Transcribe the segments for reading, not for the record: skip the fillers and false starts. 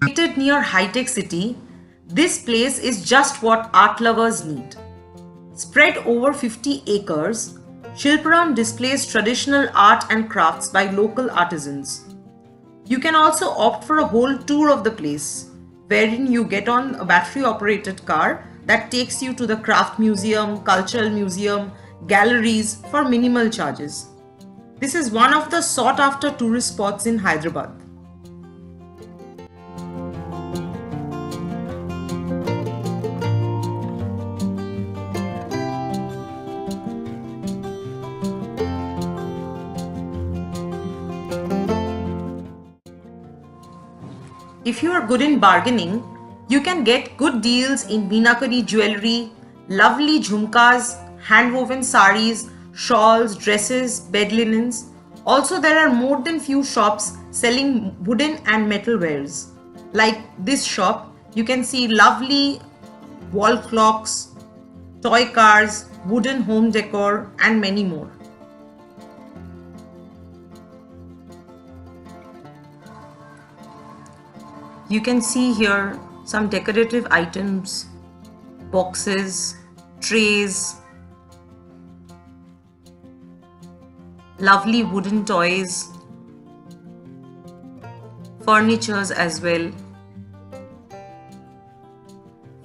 Located near High-tech City, this place is just what art lovers need. Spread over 50 acres, Shilparam displays traditional art and crafts by local artisans. You can also opt for a whole tour of the place, wherein you get on a battery-operated car that takes you to the craft museum, cultural museum, galleries for minimal charges. This is one of the sought-after tourist spots in Hyderabad. If you are good in bargaining, you can get good deals in Meenakari jewelry, lovely jhumkas, hand-woven saris, shawls, dresses, bed linens. Also, there are more than few shops selling wooden and metal wares. Like this shop, you can see lovely wall clocks, toy cars, wooden home decor, and many more. You can see here some decorative items, boxes, trays, lovely wooden toys, furnitures as well,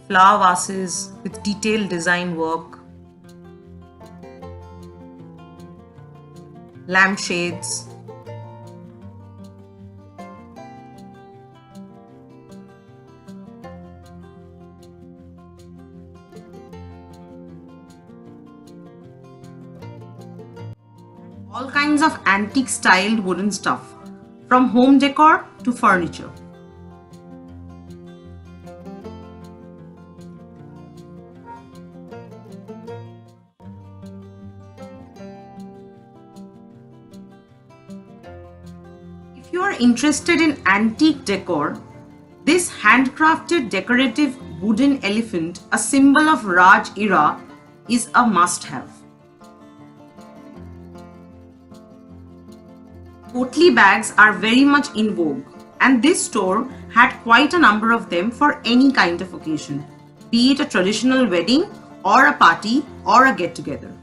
flower vases with detailed design work, lampshades, all kinds of antique styled wooden stuff, from home decor to furniture. If you are interested in antique decor, this handcrafted decorative wooden elephant, a symbol of Raj era, is a must-have. Potli bags are very much in vogue, and this store had quite a number of them for any kind of occasion, be it a traditional wedding or a party or a get-together.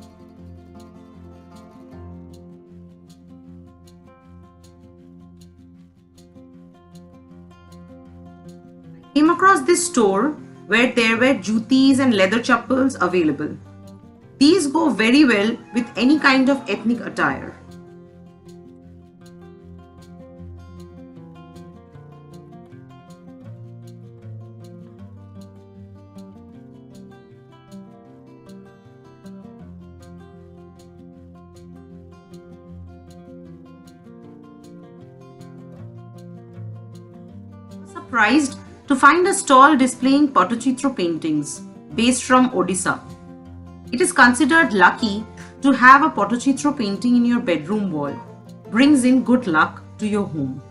I came across this store where there were jutis and leather chappals available. These go very well with any kind of ethnic attire. Surprised to find a stall displaying Patachitra paintings based from Odisha. It is considered lucky to have a Patachitra painting in your bedroom wall. Brings in good luck to your home.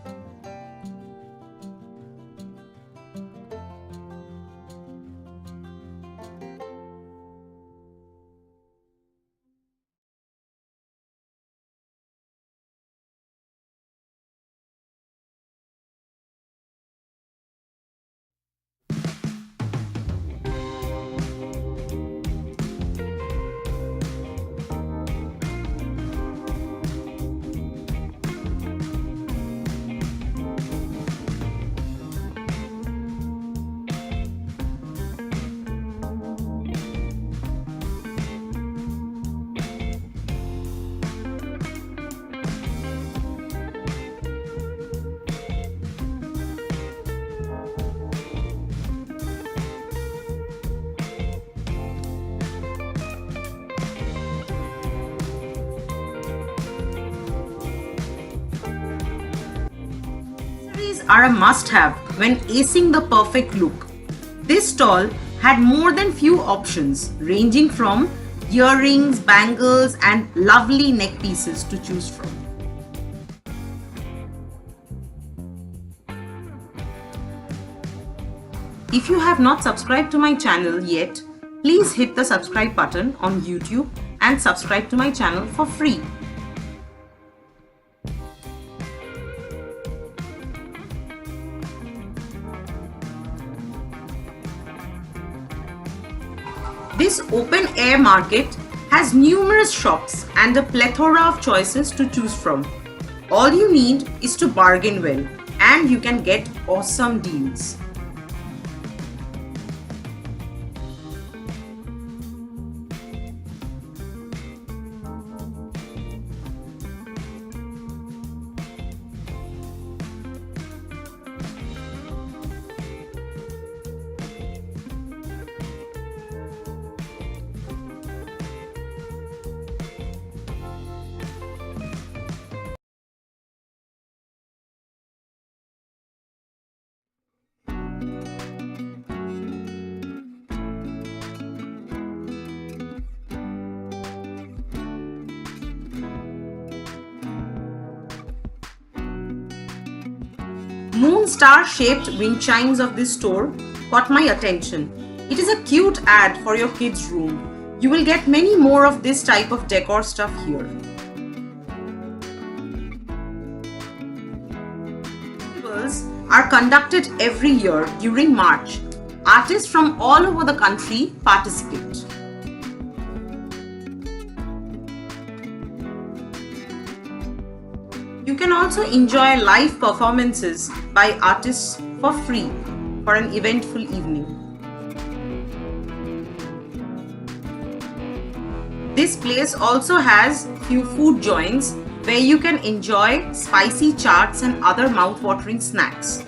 Are a must-have when acing the perfect look. This stall had more than few options, ranging from earrings, bangles, and lovely neck pieces to choose from. If you have not subscribed to my channel yet, please hit the subscribe button on YouTube and subscribe to my channel for free. This open-air market has numerous shops and a plethora of choices to choose from. All you need is to bargain well, and you can get awesome deals. Moon star shaped wind chimes of this store caught my attention. It is a cute ad for your kids' room. You will get many more of this type of decor stuff here. Festivals are conducted every year during March. Artists from all over the country participate. You can also enjoy live performances by artists for free for an eventful evening. This place also has few food joints where you can enjoy spicy chaats and other mouth-watering snacks.